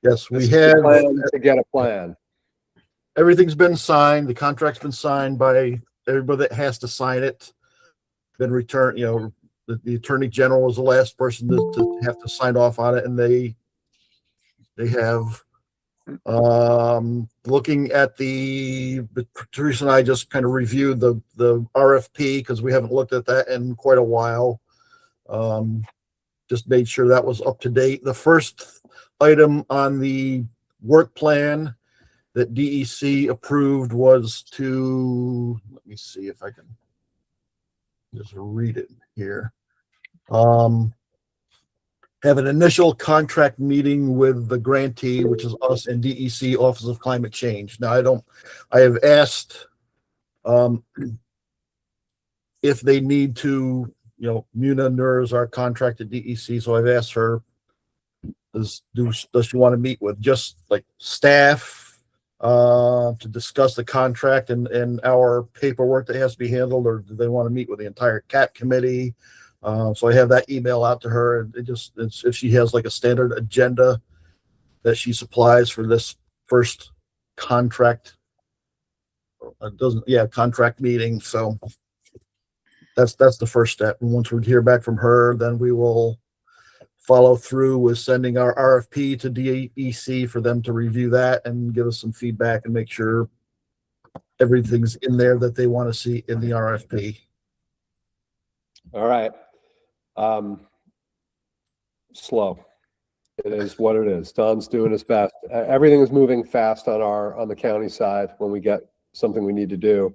Yes, we This is the have. plan to get a plan. Everything's been signed. The contract's been signed by everybody that has to sign it. Been returned, the Attorney General was the last person to have to sign off on it, and they have. Looking at Teresa and I just kind of reviewed the RFP because we haven't looked at that in quite a while. Just made sure that was up to date. The first item on the work plan that DEC approved was to, let me see if I can just read it here. Have an initial contract meeting with the grantee, which is us and DEC Office of Climate Change. Now, I have asked if they need to, Muna Nur is our contract at DEC, so I've asked her, does she want to meet with just like staff to discuss the contract and our paperwork that has to be handled, or do they want to meet with the entire CAT committee? So I have that email out to her, and it's if she has like a standard agenda that she supplies for this first contract. Contract meeting. So that's the first step. And once we hear back from her, then we will follow through with sending our RFP to DEC for them to review that and give us some feedback and make sure everything's in there that they want to see in the RFP. All right. Slow. It is what it is. Don's doing his best. Everything is moving fast on the county side when we get something we need to do,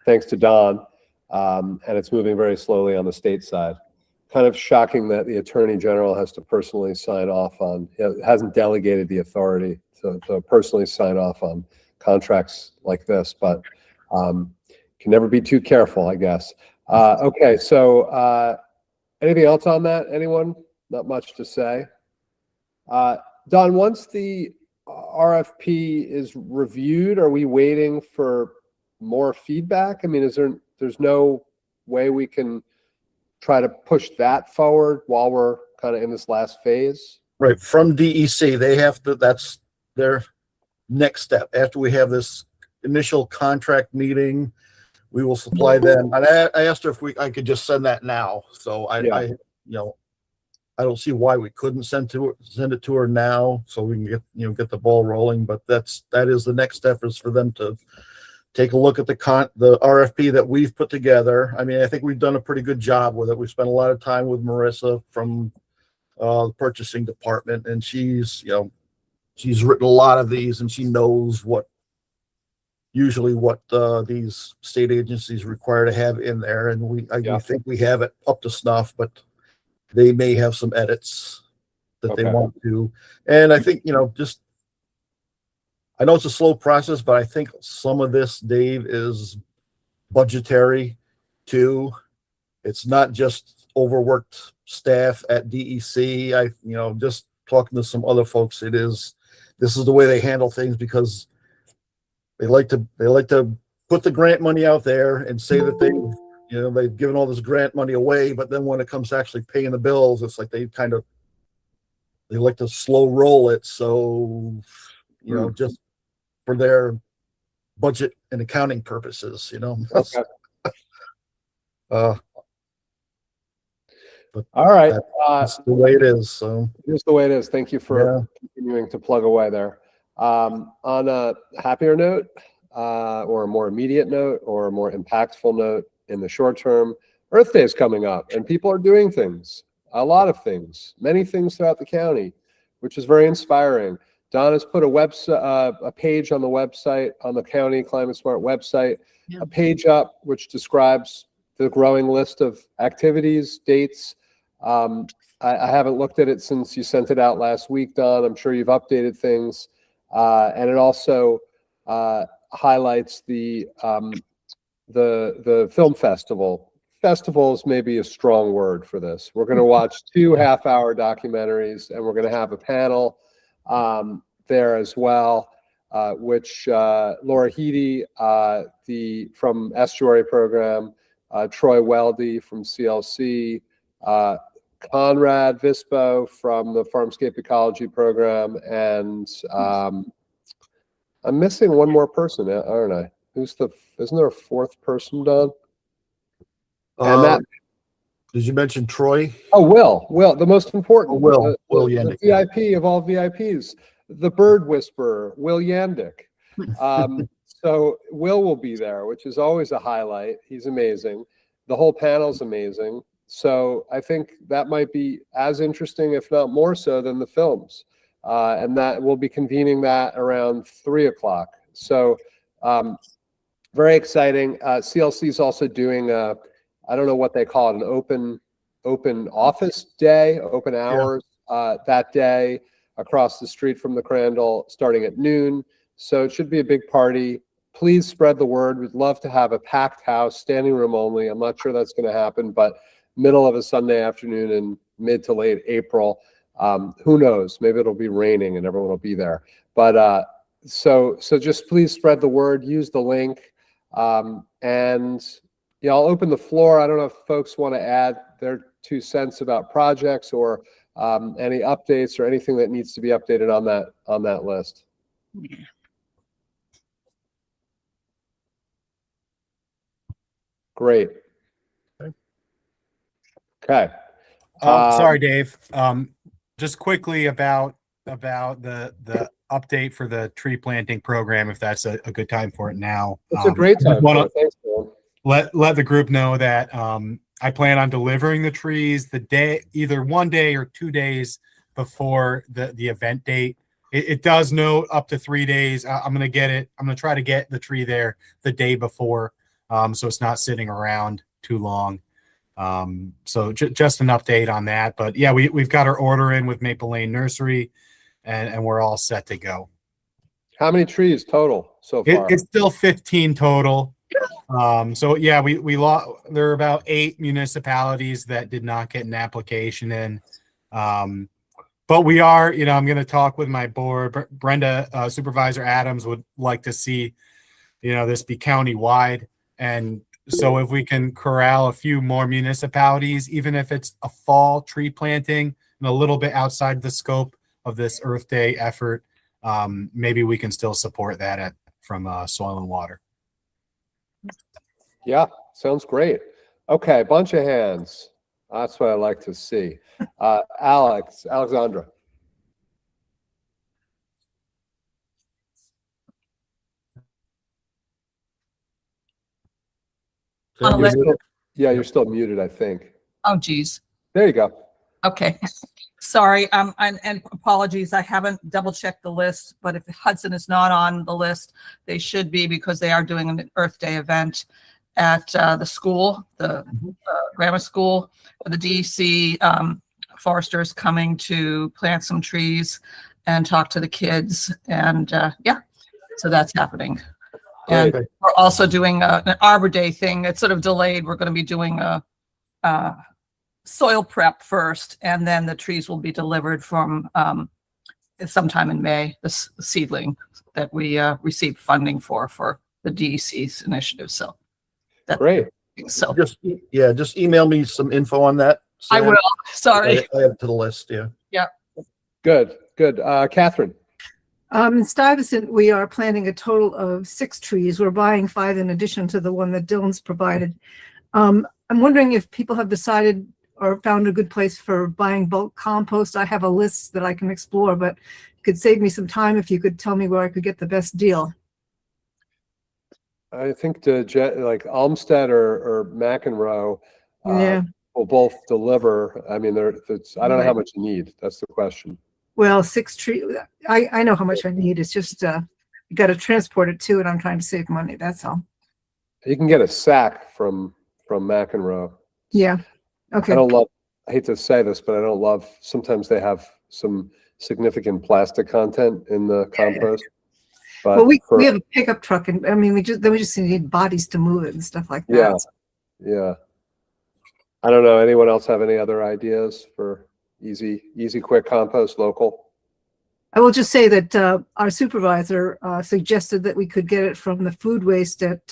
thanks to Don. And it's moving very slowly on the state side. Kind of shocking that the Attorney General has to personally sign off on, hasn't delegated the authority to personally sign off on contracts like this, but can never be too careful, I guess. Okay, so anything else on that? Anyone? Not much to say. Don, once the RFP is reviewed, are we waiting for more feedback? I mean, there's no way we can try to push that forward while we're kind of in this last phase? Right. From DEC, they have to, that's their next step. After we have this initial contract meeting, we will supply them. And I asked her if I could just send that now. So I don't see why we couldn't send it to her now, so we can get the ball rolling. But that is the next step, is for them to take a look at the RFP that we've put together. I mean, I think we've done a pretty good job with it. We spent a lot of time with Marissa from the purchasing department, and she's written a lot of these, and she knows what these state agencies require to have in there. And we think we have it up to snuff, but they may have some edits that they want to. And I think, I know it's a slow process, but I think some of this, Dave, is budgetary too. It's not just overworked staff at DEC. Just talking to some other folks, this is the way they handle things, because they like to put the grant money out there and say that they've given all this grant money away, but then when it comes to actually paying the bills, it's like they like to slow roll it. So, just for their budget and accounting purposes, Okay. But all right. That's the way it is. So here's the way it is. Thank you for continuing to plug away there. On a happier note, or a more immediate note, or a more impactful note, in the short term, Earth Day is coming up, and people are doing things, a lot of things, many things throughout the county, which is very inspiring. Don has put a page on the website, on the County Climate Smart website, a page up which describes the growing list of activities, dates. I haven't looked at it since you sent it out last week, Don. I'm sure you've updated things, and it also highlights the film festival. Festival is maybe a strong word for this. We're going to watch 2 half-hour documentaries, and we're going to have a panel there as well, which Laura Heedy, from Estuary Program, Troy Weldy from CLC, Conrad Vispo from the Farmscape Ecology Program, and I'm missing one more person, aren't I? Isn't there a fourth person, Don? And that. Did you mention Troy? Oh, Will, the most important. Will the VIP of all VIPs, the bird whisperer, Will Yandick. So Will be there, which is always a highlight. He's amazing. The whole panel's amazing. So I think that might be as interesting, if not more so, than the films. And that we'll be convening that around 3 o'clock. So very exciting. CLC is also doing I don't know what they call it, an open office day, open hours that day across the street from the Crandall, starting at noon. So it should be a big party. Please spread the word. We'd love to have a packed house, standing room only. I'm not sure that's going to happen, but middle of a Sunday afternoon in mid to late April, who knows? Maybe it'll be raining and everyone will be there. But so just please spread the word. Use the link, and yeah, I'll open the floor. I don't know if folks want to add their 2 cents about projects or any updates or anything that needs to be updated on that list. Yeah. Great. Okay. Sorry, Dave. Just quickly about the update for the tree planting program, if that's a good time for it now. It's a great time. Thanks, Bill. Let the group know that I plan on delivering the trees either 1 day or 2 days before the event date. It does note up to 3 days. I'm going to try to get the tree there the day before, so it's not sitting around too long. So just an update on that. But yeah, we've got our order in with Maple Lane Nursery, and we're all set to go. How many trees total so far? It's still 15 total. So yeah, there are about 8 municipalities that did not get an application in. But we are, I'm going to talk with my board. Brenda, Supervisor Adams would like to see, this be county-wide. And so if we can corral a few more municipalities, even if it's a fall tree planting and a little bit outside the scope of this Earth Day effort, maybe we can still support that from Soil and Water. Yeah, sounds great. Okay, bunch of hands. That's what I like to see. Alexandra. You're still muted, I think. Oh, geez. There you go. Okay. Sorry. And apologies. I haven't double checked the list, but if Hudson is not on the list, they should be, because they are doing an Earth Day event at the school, the grammar school. The DEC foresters coming to plant some trees and talk to the kids. And so that's happening. And we're also doing an Arbor Day thing. It's sort of delayed. We're going to be doing a soil prep first, and then the trees will be delivered from sometime in May, the seedling that we received funding for the DEC's initiative. So that's great. So just email me some info on that. Sam. I will. Sorry. I add to the list. Yeah. Yeah. Good. Catherine. In Stuyvesant, we are planting a total of 6 trees. We're buying 5 in addition to the one that Dylan's provided. I'm wondering if people have decided or found a good place for buying bulk compost. I have a list that I can explore, but it could save me some time if you could tell me where I could get the best deal. I think like Olmsted or McEnroe will both deliver. I mean, I don't know how much you need. That's the question. Well, 6 trees. I know how much I need. It's just you got to transport it too, and I'm trying to save money. That's all. You can get a sack from McEnroe. Yeah. Okay. I hate to say this, but I don't love. Sometimes they have some significant plastic content in the compost. But well, we have a pickup truck, and I mean, we just need bodies to move it and stuff like that. Yeah. I don't know. Anyone else have any other ideas for easy, quick compost local? I will just say that our supervisor suggested that we could get it from the food waste at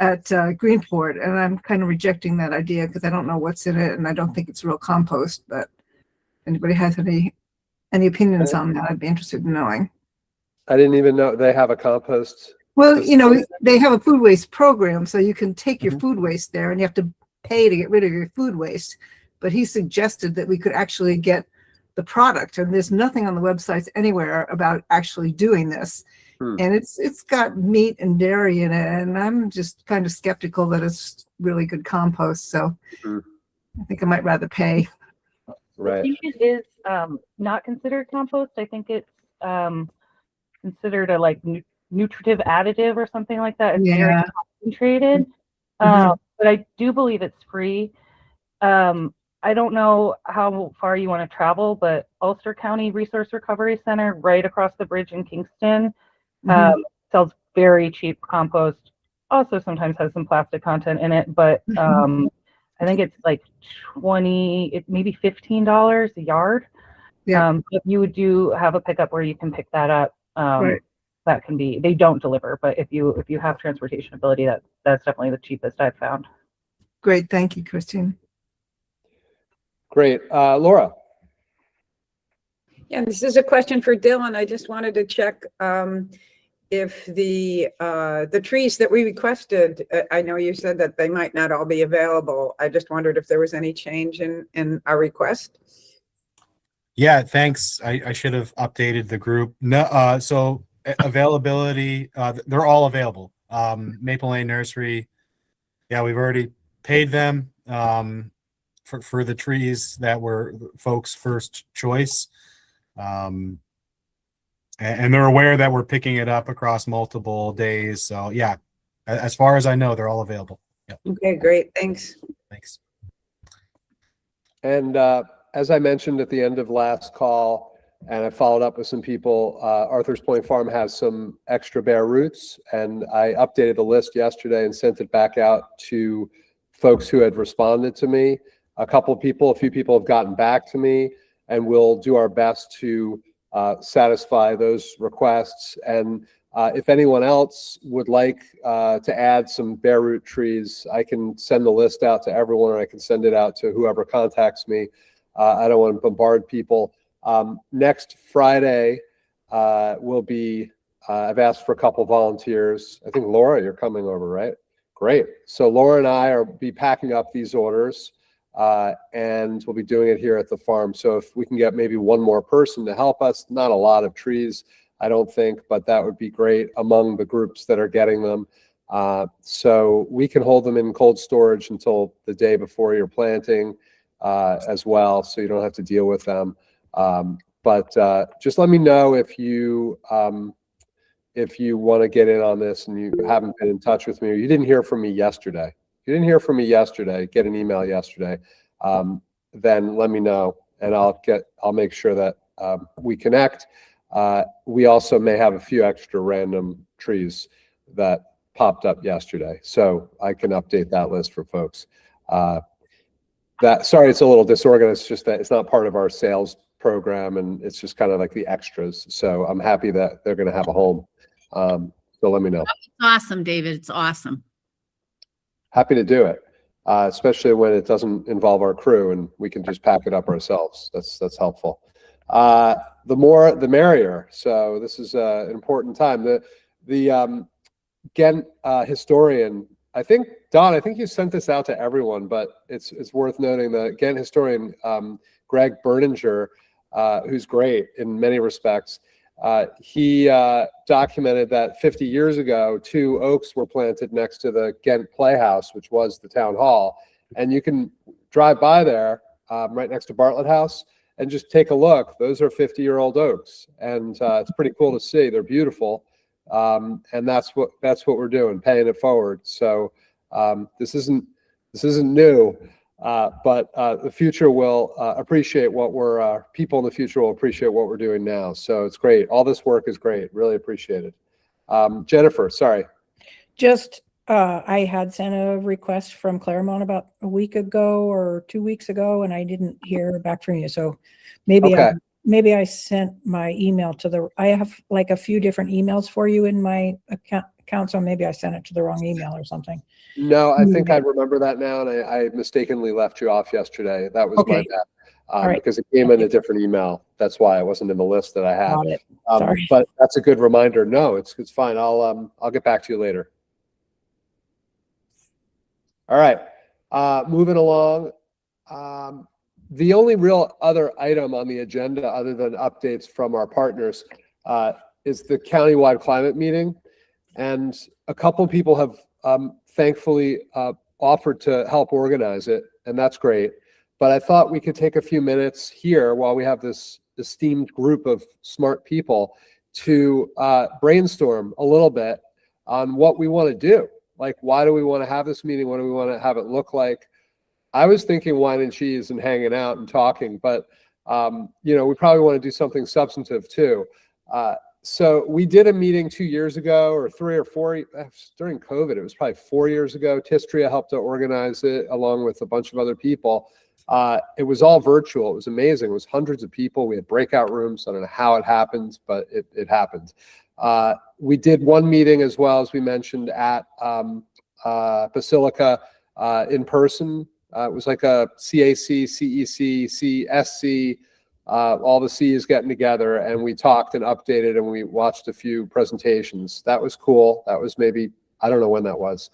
at Greenport, and I'm kind of rejecting that idea because I don't know what's in it, and I don't think it's real compost. But if anybody has any opinions on that, I'd be interested in knowing. I didn't even know they have a compost. Well, you know, they have a food waste program, so you can take your food waste there, and you have to pay to get rid of your food waste. But he suggested that we could actually get the product, and there's nothing on the websites anywhere about actually doing this. And it's got meat and dairy in it, and I'm just kind of skeptical that it's really good compost. So I think I might rather pay. Right. I think it is not considered compost. I think it's considered a like nutritive additive or something like that. It's very concentrated, but I do believe it's free. I don't know how far you want to travel, but Ulster County Resource Recovery Center, right across the bridge in Kingston, sells very cheap compost. Also sometimes has some plastic content in it, but I think it's like maybe $15 a yard. If you do have a pickup where you can pick that up, that can be, they don't deliver, but if you have transportation ability, that's definitely the cheapest I've found. Great, thank you, Christine. Great. Laura. Yeah, this is a question for Dylan. I just wanted to check if the trees that we requested, I know you said that they might not all be available. I just wondered if there was any change in our request. Yeah, thanks. I should have updated the group. No, so availability, they're all available. Maple Lane Nursery, yeah, we've already paid them for the trees that were folks' first choice. And they're aware that we're picking it up across multiple days. So yeah, as far as I know, they're all available. Yep. Okay, great. Thanks. Thanks. And as I mentioned at the end of last call, and I followed up with some people, Arthur's Point Farm has some extra bare roots, and I updated the list yesterday and sent it back out to folks who had responded to me. A few people have gotten back to me, and we'll do our best to satisfy those requests. And if anyone else would like to add some bare root trees, I can send the list out to everyone, or I can send it out to whoever contacts me. I don't want to bombard people. Next Friday will be, I've asked for a couple volunteers. I think Laura, you're coming over, right? Great. So Laura and I are be packing up these orders, and we'll be doing it here at the farm. So if we can get maybe one more person to help us, not a lot of trees, I don't think, but that would be great among the groups that are getting them. So we can hold them in cold storage until the day before you're planting as well, so you don't have to deal with them. But just let me know if you want to get in on this and you haven't been in touch with me, or you didn't hear from me yesterday. If you didn't hear from me yesterday, get an email yesterday, then let me know, and I'll make sure that we connect. We also may have a few extra random trees that popped up yesterday, so I can update that list for folks. Sorry, it's a little disorganized. It's just that it's not part of our sales program, and it's just kind of like the extras. So I'm happy that they're going to have a home. So let me know. It's awesome, David. It's awesome. Happy to do it, especially when it doesn't involve our crew and we can just pack it up ourselves. That's helpful. The more, the merrier. So this is an important time. The Ghent historian, I think, Don, I think you sent this out to everyone, but it's worth noting that Ghent historian Greg Berninger, who's great in many respects, he documented that 50 years ago, 2 oaks were planted next to the Ghent Playhouse, which was the town hall. And you can drive by there right next to Bartlett House and just take a look. Those are 50-year-old oaks. And it's pretty cool to see. They're beautiful. And that's what we're doing, paying it forward. So this isn't new. But the future will appreciate what people in the future will appreciate what we're doing now. So it's great. All this work is great. Really appreciate it. Jennifer, sorry. Just, I had sent a request from Claremont about a week ago or 2 weeks ago, and I didn't hear back from you. So maybe Okay. maybe I sent my email to I have like a few different emails for you in my account, so maybe I sent it to the wrong email or something. No, I think I remember that now, and I mistakenly left you off yesterday. That was my Okay. bad. All right. Because it came in a different email. That's why it wasn't in the list that I had. Got it. Sorry. But that's a good reminder. No, it's fine. I'll get back to you later. All right. Moving along. The only real other item on the agenda, other than updates from our partners, is the countywide climate meeting. And a couple of people have thankfully offered to help organize it, and that's great. But I thought we could take a few minutes here while we have this esteemed group of smart people to brainstorm a little bit on what we want to do. Like, why do we want to have this meeting? What do we want to have it look like? I was thinking wine and cheese and hanging out and talking, but we probably want to do something substantive too. So we did a meeting 2 years ago, or 3 or 4 during COVID. It was probably 4 years ago. Tistria helped to organize it along with a bunch of other people. It was all virtual. It was amazing. It was hundreds of people. We had breakout rooms. I don't know how it happened, but it happened. We did one meeting as well, as we mentioned, at Basilica in person. It was like a CAC, CEC, CSC, all the C's getting together, and we talked and updated, and we watched a few presentations. That was cool. That was maybe, I don't know when that was.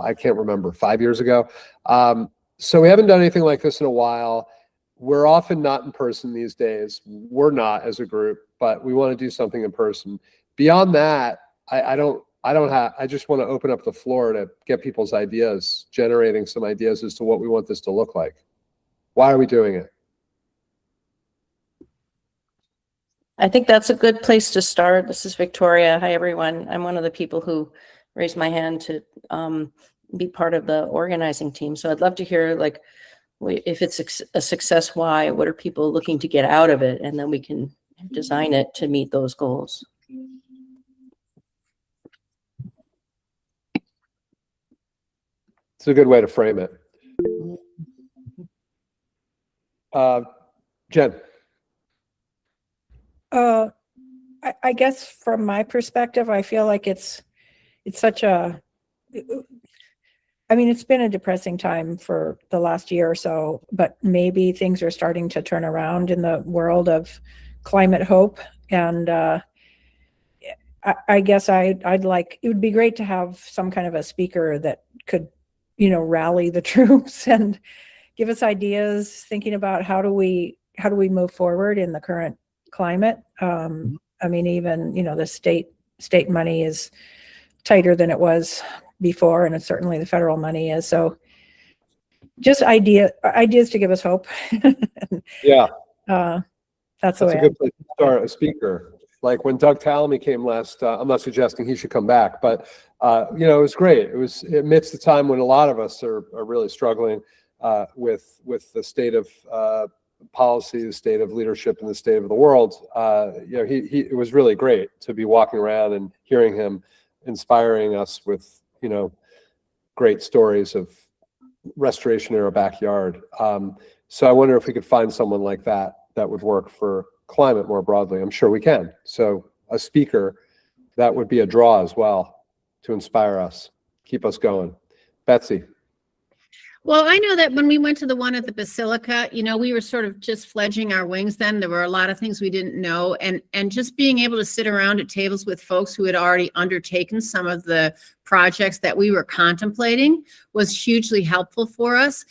I can't remember, 5 years ago. So we haven't done anything like this in a while. We're often not in person these days. We're not as a group, but we want to do something in person. Beyond that, I just want to open up the floor to get people's ideas, generating some ideas as to what we want this to look like. Why are we doing it? I think that's a good place to start. This is Victoria. Hi, everyone. I'm one of the people who raised my hand to be part of the organizing team. So I'd love to hear, like, if it's a success, why? What are people looking to get out of it? And then we can design it to meet those goals. It's a good way to frame it. Jen. I guess from my perspective, I feel like it's such a, I mean, it's been a depressing time for the last year or so, but maybe things are starting to turn around in the world of climate hope. And I guess I'd like, it would be great to have some kind of a speaker that could, rally the troops and give us ideas, thinking about how do we move forward in the current climate. I mean, even, the state money is tighter than it was before, and it's certainly the federal money is. So just ideas to give us hope. Yeah. That's a good place to start, a speaker. Like when Doug Tallamy came last, I'm not suggesting he should come back, but it was great. It was amidst the time when a lot of us are really struggling with the state of policy, the state of leadership, and the state of the world. It was really great to be walking around and hearing him inspiring us with great stories of restoration in our backyard. So I wonder if we could find someone like that would work for climate more broadly. I'm sure we can. So a speaker, that would be a draw as well to inspire us, keep us going. Betsy. Well, I know that when we went to the one at the Basilica, we were sort of just fledging our wings then. There were a lot of things we didn't know. And just being able to sit around at tables with folks who had already undertaken some of the projects that we were contemplating was hugely helpful for us.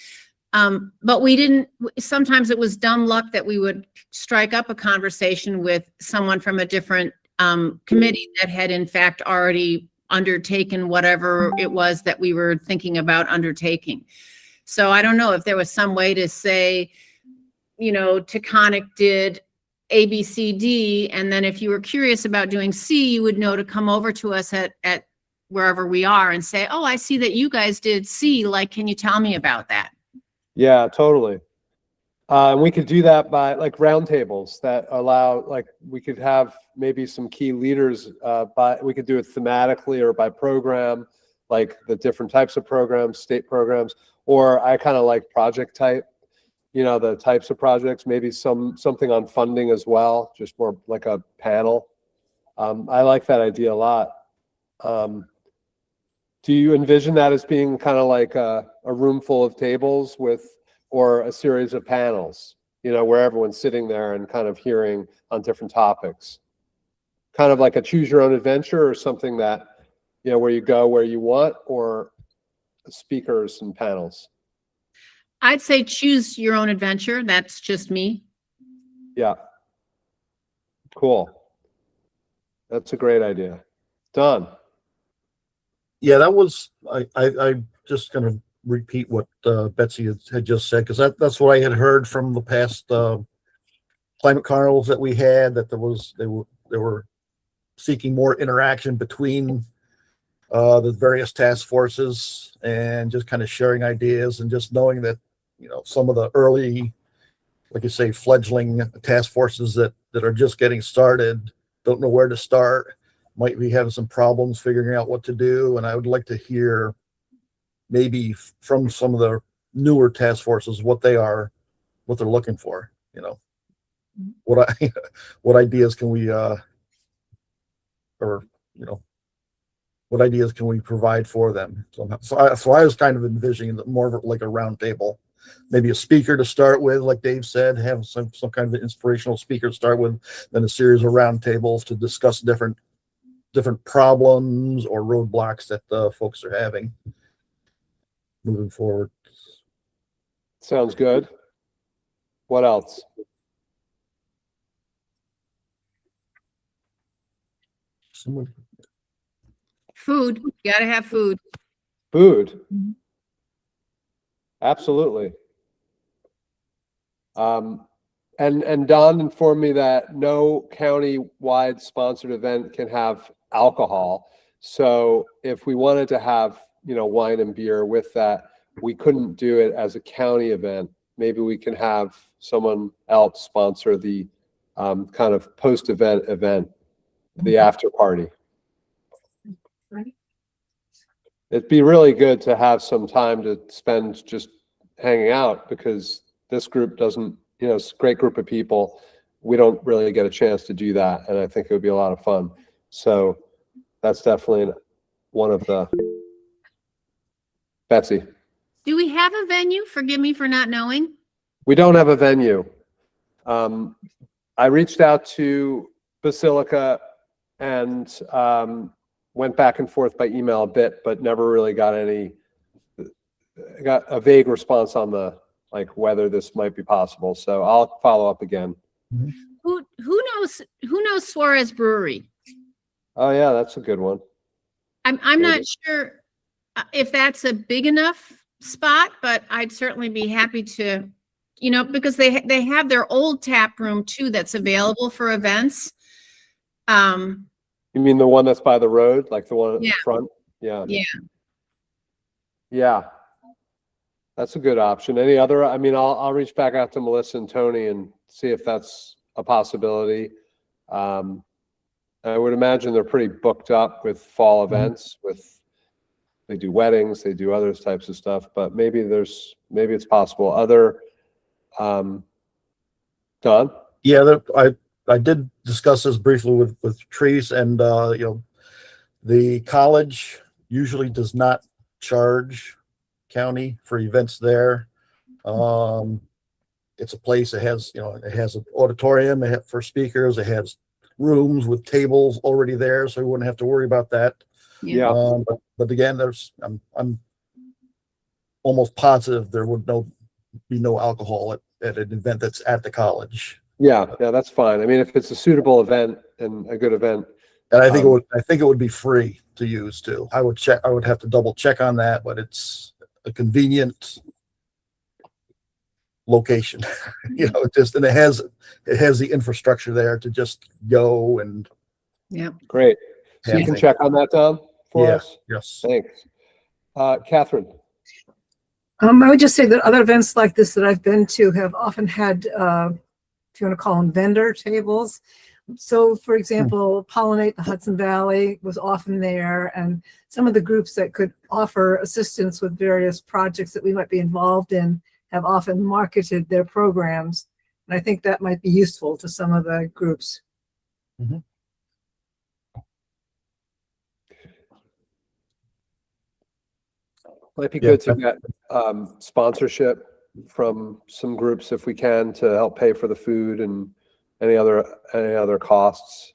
But sometimes it was dumb luck that we would strike up a conversation with someone from a different committee that had in fact already undertaken whatever it was that we were thinking about undertaking. So I don't know if there was some way to say, Taconic did A, B, C, D, and then if you were curious about doing C, you would know to come over to us at wherever we are and say, oh, I see that you guys did C, like, can you tell me about that? Yeah, totally. And we could do that by like roundtables that allow, like we could have maybe some key leaders, we could do it thematically or by program, like the different types of programs, state programs, or I kind of like project type. you know, the types of projects, maybe something on funding as well, just more like a panel. I like that idea a lot. Do you envision that as being kind of like a room full of tables or a series of panels, you know, where everyone's sitting there and kind of hearing on different topics? Kind of like a choose your own adventure, or something that, you know, where you go where you want, or speakers and panels? I'd say choose your own adventure. That's just me. Yeah. Cool. That's a great idea. Don. Yeah, that was, I just gonna repeat what Betsy had just said, because that's what I had heard from the past climate carnivals that we had, that they were seeking more interaction between the various task forces, and just kind of sharing ideas, and just knowing that, you know, some of the early, like you say, fledgling task forces that are just getting started, don't know where to start, might be having some problems figuring out what to do. And I would like to hear maybe from some of the newer task forces what they're looking for, you know, what ideas can we or, you know, what ideas can we provide for them? So I was kind of envisioning more of like a round table, maybe a speaker to start with, like Dave said, have some kind of an inspirational speaker to start with, then a series of round tables to discuss different problems or roadblocks that folks are having moving forward. Sounds good. What else? Food. You gotta have food. Food. Mhm. Absolutely. And Don informed me that no county-wide sponsored event can have alcohol. So if we wanted to have, you know, wine and beer with that, we couldn't do it as a county event. Maybe we can have someone else sponsor the kind of post-event, the after party. It'd be really good to have some time to spend just hanging out, because this group doesn't, you know, it's a great group of people. We don't really get a chance to do that. And I think it would be a lot of fun. So that's definitely one of the. Betsy. Do we have a venue? Forgive me for not knowing. We don't have a venue. I reached out to Basilica and went back and forth by email a bit, but never really got a vague response on like whether this might be possible. So I'll follow up again. Who knows Suarez Brewery? Oh yeah, that's a good one. I'm not sure if that's a big enough spot, but I'd certainly be happy to, you know, because they have their old tap room too that's available for events. You mean the one that's by the road, like the one at the front? Yeah. Yeah. Yeah. That's a good option. Any other? I mean, I'll reach back out to Melissa and Tony and see if that's a possibility. I would imagine they're pretty booked up with fall events. They do weddings, they do other types of stuff, but maybe it's possible. Other, Don? Yeah, I did discuss this briefly with Trees, and you know, the college usually does not charge county for events there. It's a place that has, you know, it has an auditorium for speakers. It has rooms with tables already there, so we wouldn't have to worry about that. Yeah. But again, I'm almost positive there would be no alcohol at an event that's at the college. Yeah, that's fine. I mean, if it's a suitable event and a good event. And I think it would be free to use too. I would have to double check on that, but it's a convenient location. You know, and it has the infrastructure there to just go and. Yeah. Great. So you can check on that, Don, for us? Yes. Thanks. Catherine. I would just say that other events like this that I've been to have often had, if you want to call them vendor tables. So, for example, Pollinate the Hudson Valley was often there, and some of the groups that could offer assistance with various projects that we might be involved in have often marketed their programs. And I think that might be useful to some of the groups. Might be Yeah. good to get sponsorship from some groups if we can to help pay for the food and any other costs.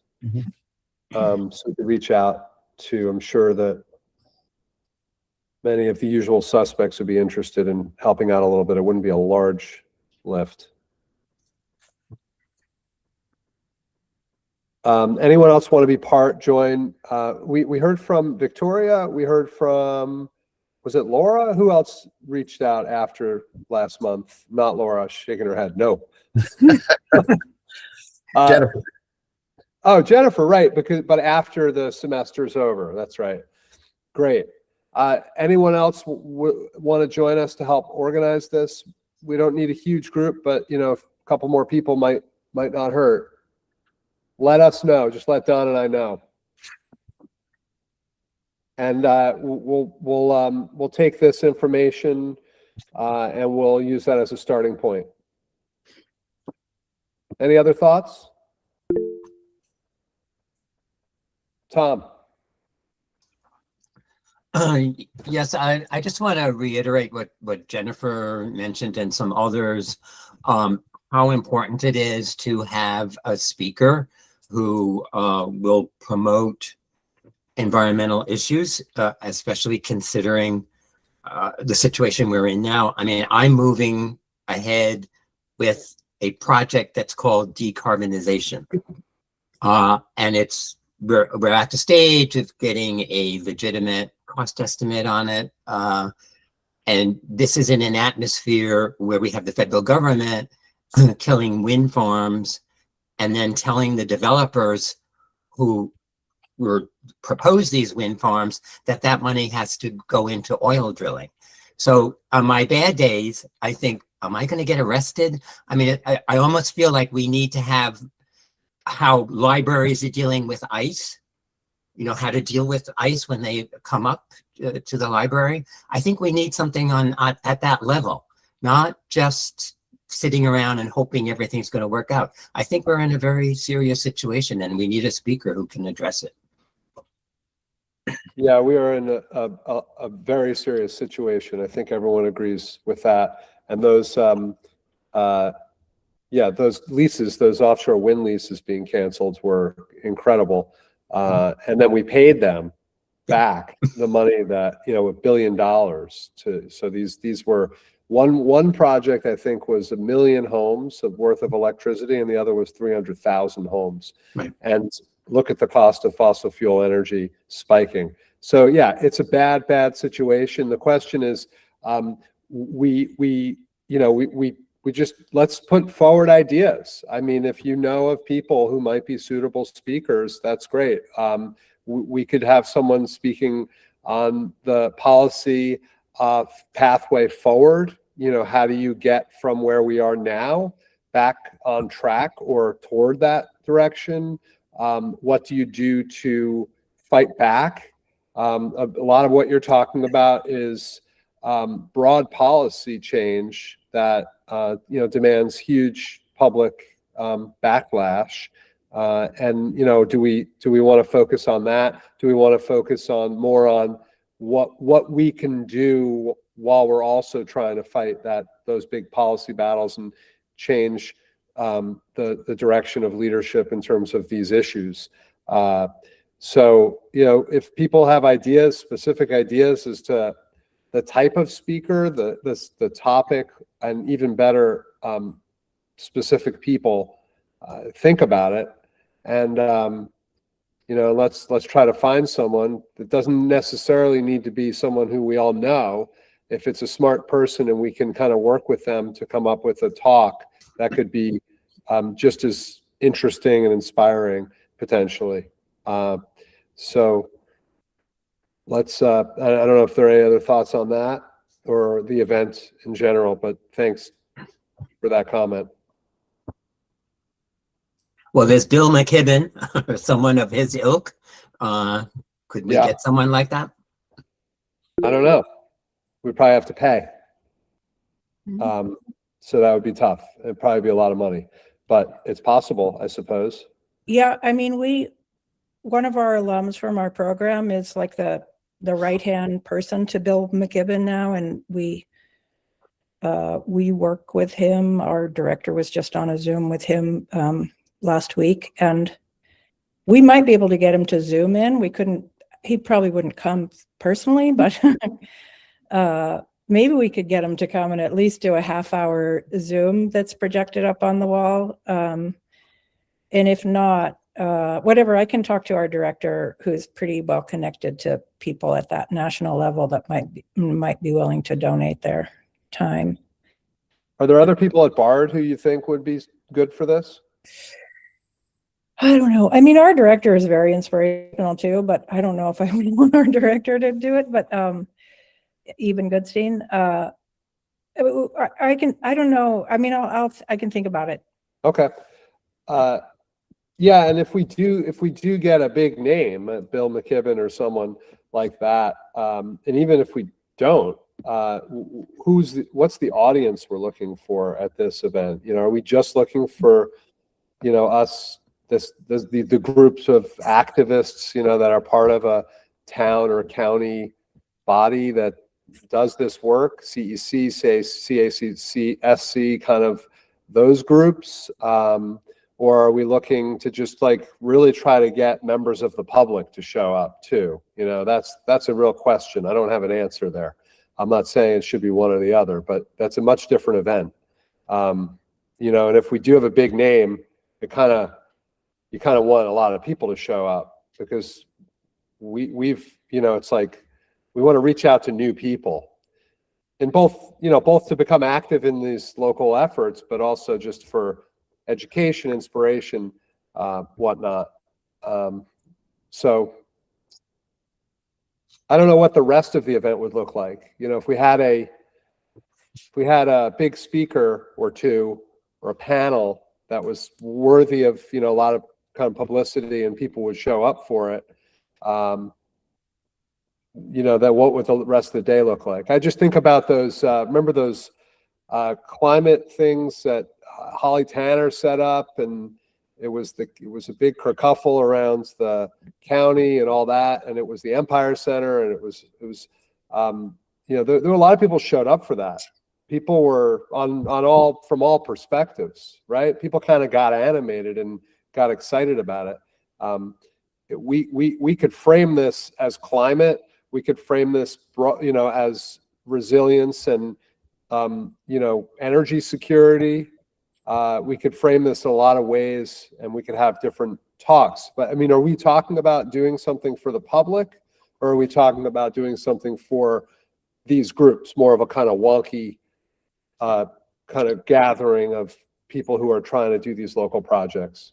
So we could reach out to, I'm sure that many of the usual suspects would be interested in helping out a little bit. It wouldn't be a large lift. Anyone else want to be join? We heard from Victoria. We heard from, was it Laura? Who else reached out after last month? Not Laura, shaking her head. No. Jennifer. Oh, Jennifer, right. But after the semester's over. That's right. Great. Anyone else want to join us to help organize this? We don't need a huge group, but a couple more people might not hurt. Let us know. Just let Don and I know. And we'll take this information and we'll use that as a starting point. Any other thoughts? Tom. Yes, I just want to reiterate what Jennifer mentioned and some others, how important it is to have a speaker who will promote environmental issues, especially considering the situation we're in now. I mean, I'm moving ahead with a project that's called decarbonization. And we're at the stage of getting a legitimate cost estimate on it. And this is in an atmosphere where we have the federal government killing wind farms and then telling the developers who were proposed these wind farms that money has to go into oil drilling. So on my bad days, I think, am I going to get arrested? I mean, I almost feel like we need to have how libraries are dealing with ice, how to deal with ice when they come up to the library. I think we need something at that level, not just sitting around and hoping everything's going to work out. I think we're in a very serious situation and we need a speaker who can address it. Yeah, we are in a very serious situation. I think everyone agrees with that. And those, those leases, those offshore wind leases being canceled were incredible. And then we paid them back the money that, $1 billion to, so these were one project, I think, was 1 million homes worth of electricity and the other was 300,000 homes. Right. And look at the cost of fossil fuel energy spiking. So yeah, it's a bad situation. The question is, we just, let's put forward ideas. I mean, if you know of people who might be suitable speakers, that's great. We could have someone speaking on the policy pathway forward. How do you get from where we are now back on track or toward that direction? What do you do to fight back? A lot of what you're talking about is broad policy change that demands huge public backlash. And do we want to focus on that? Do we want to focus on more on what we can do while we're also trying to fight those big policy battles and change the direction of leadership in terms of these issues? So if people have ideas, specific ideas as to the type of speaker, the topic, and even better, specific people, think about it. And let's try to find someone that doesn't necessarily need to be someone who we all know. If it's a smart person and we can kind of work with them to come up with a talk that could be just as interesting and inspiring potentially. So let's, I don't know if there are any other thoughts on that or the event in general, but thanks for that comment. Well, there's Bill McKibben, or someone of his ilk. Could we get someone like that? I don't know. We'd probably have to pay. So that would be tough. It'd probably be a lot of money, but it's possible, I suppose. Yeah, I mean, one of our alums from our program is like the right-hand person to Bill McKibben now, and we work with him. Our director was just on a Zoom with him last week, and we might be able to get him to Zoom in. He probably wouldn't come personally, but maybe we could get him to come and at least do a half-hour Zoom that's projected up on the wall. And if not, whatever, I can talk to our director, who's pretty well connected to people at that national level that might be willing to donate their time. Are there other people at Bard who you think would be good for this? I don't know. I mean, our director is very inspirational too, but I don't know if I would want our director to do it. But Eben Goodstein, I don't know. I mean, I can think about it. Okay. Yeah, and if we do get a big name, Bill McKibben or someone like that, and even if we don't, what's the audience we're looking for at this event? You know, are we just looking for, you know, us, the groups of activists, you know, that are part of a town or a county body that does this work, CEC, say CCCSTF, kind of those groups, or are we looking to just like really try to get members of the public to show up too? You know, that's a real question. I don't have an answer there. I'm not saying it should be one or the other, but that's a much different event. You know, and if we do have a big name, you kind of want a lot of people to show up, because we've, you know, it's like we want to reach out to new people, and both to become active in these local efforts, but also just for education, inspiration, whatnot. So I don't know what the rest of the event would look like. You know, if we had a big speaker or two, or a panel that was worthy of, you know, a lot of kind of publicity and people would show up for it, you know, that what would the rest of the day look like? I just think about those, remember those climate things that Holly Tanner set up, and it was a big kerfuffle around the county and all that, and it was the Empire Center, and it was you know, there were a lot of people showed up for that. People were from all perspectives, right? People kind of got animated and got excited about it. We could frame this as climate. We could frame this, you know, as resilience and you know, energy security. We could frame this in a lot of ways, and we could have different talks. But I mean, are we talking about doing something for the public, or are we talking about doing something for these groups, more of a kind of wonky kind of gathering of people who are trying to do these local projects?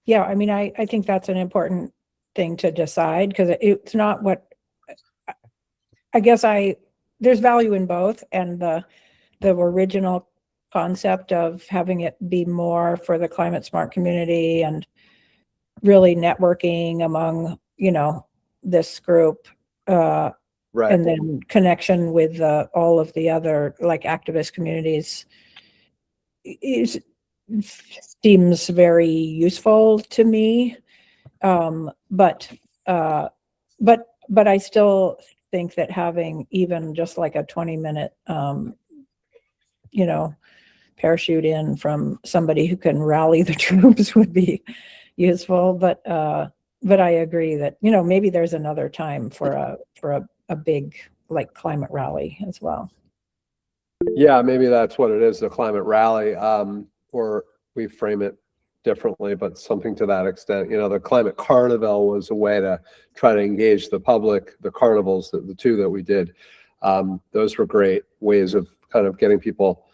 Yeah, I mean, I think that's an important thing to decide, because it's not what I guess there's value in both, and the original concept of having it be more for the climate smart community and really networking among, you know, this group, Right. and then connection with all of the other like activist communities seems very useful to me. But I still think that having even just like a 20-minute, you know, parachute in from somebody who can rally the troops would be useful. But I agree that, you know, maybe there's another time for a big like climate rally as well. Yeah, maybe that's what it is, the climate rally, or we frame it differently, but something to that extent. You know, the climate carnival was a way to try to engage the public. The carnivals, the two that we did, those were great ways of kind of getting people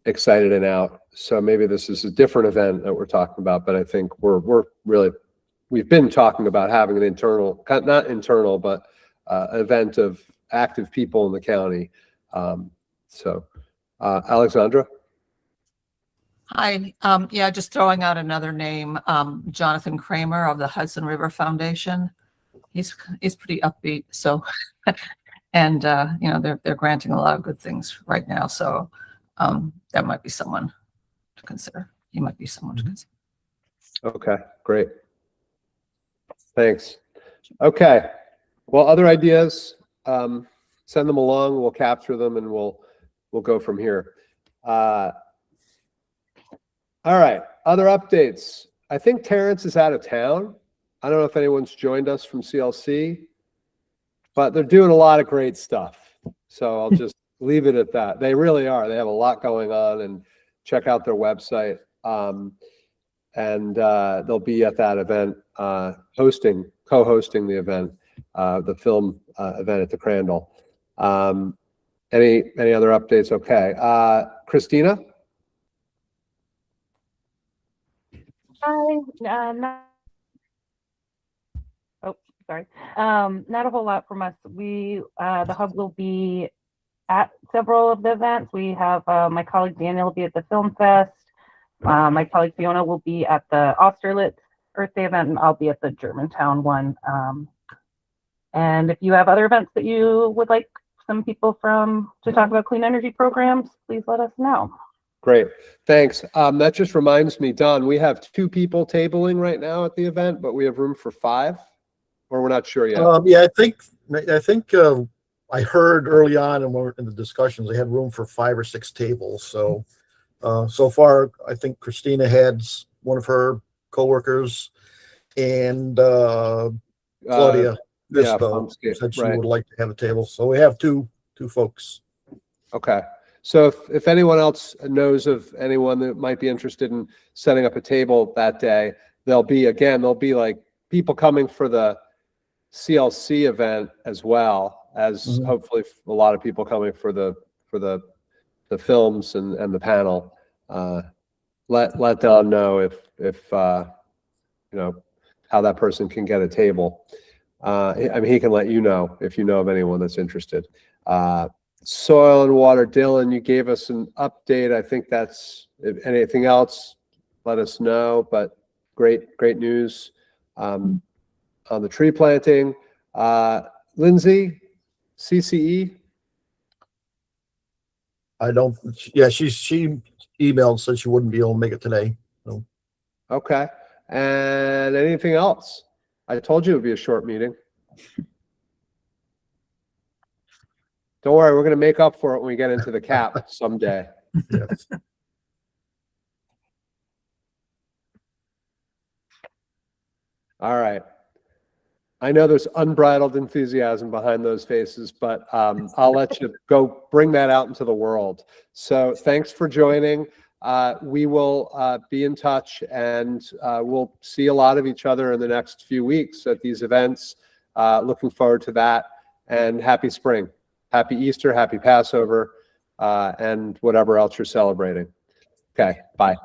excited and out. So maybe this is a different event that we're talking about, but I think we've been talking about having an internal, not internal, but an event of active people in the county. So Alexandra? Hi, yeah, just throwing out another name, Jonathan Kramer of the Hudson River Foundation. He's pretty upbeat, so And, they're granting a lot of good things right now. So that might be someone to consider. He might be someone to consider. Okay, great. Thanks. Okay. Well, other ideas, send them along. We'll capture them and we'll go from here. All right. Other updates. I think Terrence is out of town. I don't know if anyone's joined us from CLC, but they're doing a lot of great stuff. So I'll just leave it at that. They really are. They have a lot going on, and check out their website. And they'll be at that event, co-hosting the event, the film event at the Crandall. Any other updates? Okay. Christina? Hi, sorry. Not a whole lot from us. The hub will be at several of the events. We have my colleague Daniel will be at the Film Fest. My colleague Fiona will be at the Austerlitz Earth Day event, and I'll be at the Germantown one. And if you have other events that you would like some people to talk about clean energy programs, please let us know. Great, thanks. That just reminds me, Don, we have 2 people tabling right now at the event, but we have room for 5, or we're not sure yet. Yeah, I think I heard early on in the discussions, they had room for 5 or 6 tables. So, so far, I think Christina had one of her coworkers, and Claudia Visto said she would like to have a table. So we have two folks. Okay. So if anyone else knows of anyone that might be interested in setting up a table that day, there'll be like people coming for the CLC event as well as hopefully a lot of people coming for the films and the panel. Let Don know if how that person can get a table. I mean, he can let you know if you know of anyone that's interested. Soil and water, Dylan, you gave us an update. I think that's, if anything else, let us know, but great news on the tree planting. Lindsay, CCE? She emailed, said she wouldn't be able to make it today. So. Okay. And anything else? I told you it would be a short meeting. Don't worry, we're going to make up for it when we get into the cap someday. Yes. All right. I know there's unbridled enthusiasm behind those faces, but I'll let you go bring that out into the world. So thanks for joining. We will be in touch, and we'll see a lot of each other in the next few weeks at these events. Looking forward to that, and happy spring. Happy Easter, happy Passover, and whatever else you're celebrating. Okay, bye.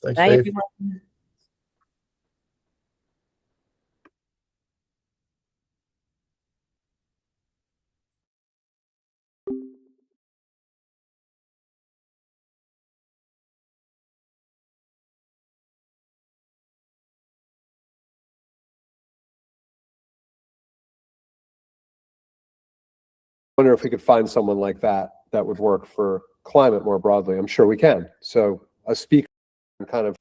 Thanks, Bye, Dave. everyone. Wonder if we could find someone like that would work for climate more broadly. I'm sure we can. So a speaker kind of